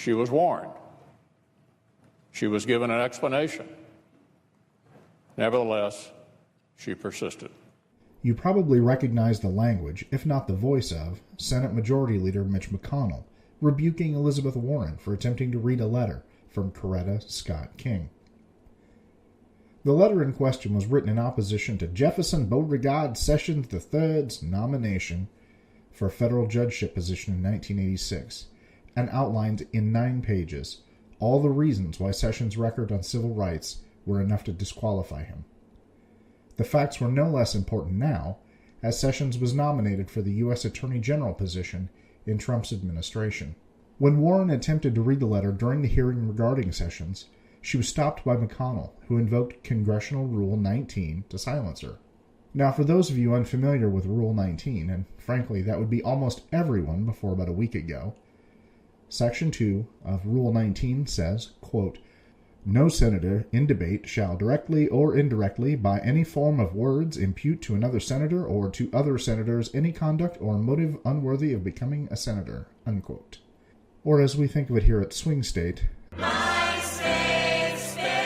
She was warned. She was given an explanation. Nevertheless, she persisted. You probably recognize the language, if not the voice of, Senate Majority Leader Mitch McConnell, rebuking Elizabeth Warren for attempting to read a letter from Coretta Scott King. The letter in question was written in opposition to Jefferson Beauregard Sessions III's nomination for a federal judgeship position in 1986, and outlined in 9 pages all the reasons why Sessions' record on civil rights were enough to disqualify him. The facts were no less important now, as Sessions was nominated for the U.S. Attorney General position in Trump's administration. When Warren attempted to read the letter during the hearing regarding Sessions, she was stopped by McConnell, who invoked Congressional Rule 19 to silence her. Now, for those of you unfamiliar with Rule 19, and frankly that would be almost everyone before about a week ago, Section 2 of Rule 19 says, quote, "No senator in debate shall directly or indirectly by any form of words impute to another senator or to other senators any conduct or motive unworthy of becoming a senator," unquote. Or as we think of it here at Swing State, my safe space.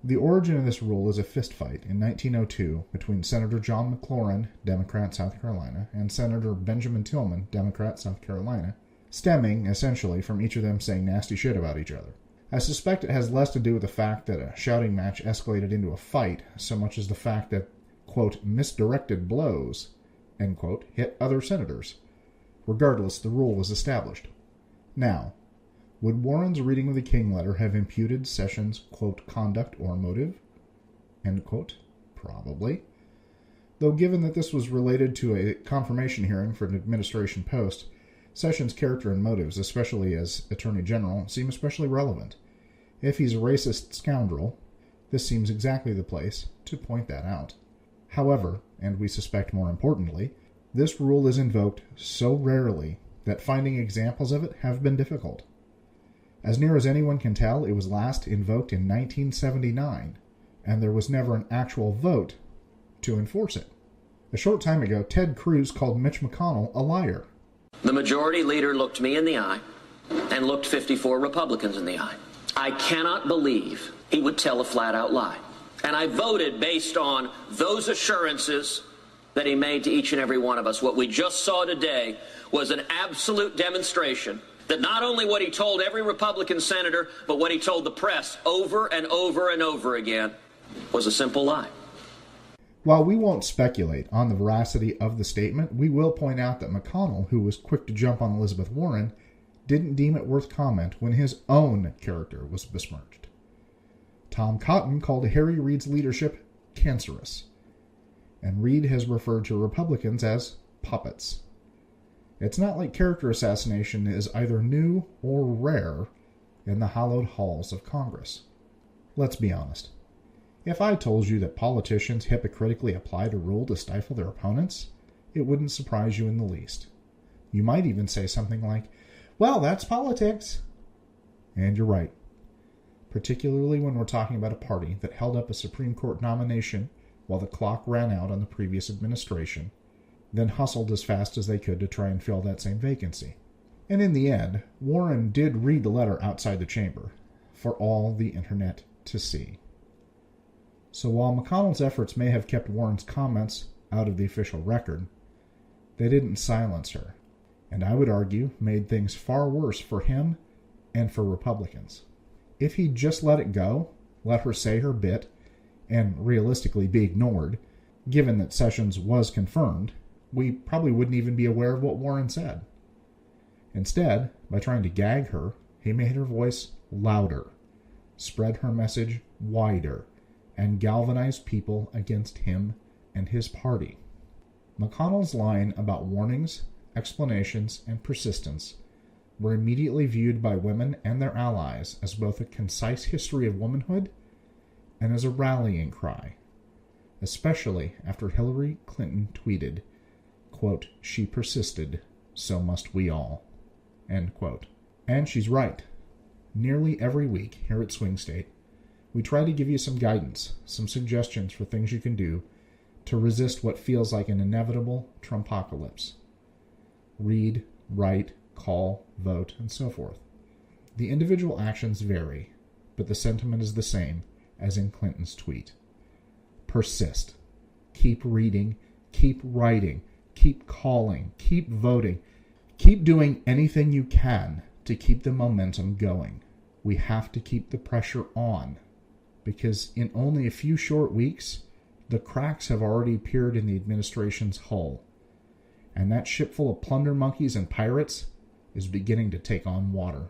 The origin of this rule is a fistfight in 1902 between Senator John McLaurin, Democrat, South Carolina, and Senator Benjamin Tillman, Democrat, South Carolina, stemming, essentially, from each of them saying nasty shit about each other. I suspect it has less to do with the fact that a shouting match escalated into a fight, so much as the fact that, quote, misdirected blows, end quote, hit other senators. Regardless, the rule was established. Now, would Warren's reading of the King letter have imputed Sessions, quote, conduct or motive? End quote. Probably. Though given that this was related to a confirmation hearing for an administration post, Sessions' character and motives, especially as Attorney General, seem especially relevant. If he's a racist scoundrel, this seems exactly the place to point that out. However, and we suspect more importantly, this rule is invoked so rarely that finding examples of it have been difficult. As near as anyone can tell, it was last invoked in 1979, and there was never an actual vote to enforce it. A short time ago, Ted Cruz called Mitch McConnell a liar. The majority leader looked me in the eye and looked 54 Republicans in the eye. I cannot believe he would tell a flat-out lie. And I voted based on those assurances that he made to each and every one of us. What we just saw today was an absolute demonstration that not only what he told every Republican senator, but what he told the press over and over and over again was a simple lie. While we won't speculate on the veracity of the statement, we will point out that McConnell, who was quick to jump on Elizabeth Warren, didn't deem it worth comment when his own character was besmirched. Tom Cotton called Harry Reid's leadership cancerous, and Reid has referred to Republicans as puppets. It's not like character assassination is either new or rare in the hallowed halls of Congress. Let's be honest. If I told you that politicians hypocritically applied a rule to stifle their opponents, it wouldn't surprise you in the least. You might even say something like, well, that's politics. And you're right. Particularly when we're talking about a party that held up a Supreme Court nomination while the clock ran out on the previous administration, then hustled as fast as they could to try and fill that same vacancy. And in the end, Warren did read the letter outside the chamber, for all the internet to see. So while McConnell's efforts may have kept Warren's comments out of the official record, they didn't silence her, and I would argue made things far worse for him and for Republicans. If he'd just let it go, let her say her bit, and realistically be ignored, given that Sessions was confirmed, we probably wouldn't even be aware of what Warren said. Instead, by trying to gag her, he made her voice louder, spread her message wider, and galvanized people against him and his party. McConnell's line about warnings, explanations, and persistence were immediately viewed by women and their allies as both a concise history of womanhood and as a rallying cry, especially after Hillary Clinton tweeted, quote, "She persisted, so must we all," end quote. And she's right. Nearly every week here at Swing State, we try to give you some guidance, some suggestions for things you can do to resist what feels like an inevitable Trumpocalypse. Read, write, call, vote, and so forth. The individual actions vary, but the sentiment is the same as in Clinton's tweet. Persist. Keep reading, keep writing, keep calling, keep voting, keep doing anything you can to keep the momentum going. We have to keep the pressure on, because in only a few short weeks, the cracks have already appeared in the administration's hull, and that ship full of plunder monkeys and pirates is beginning to take on water.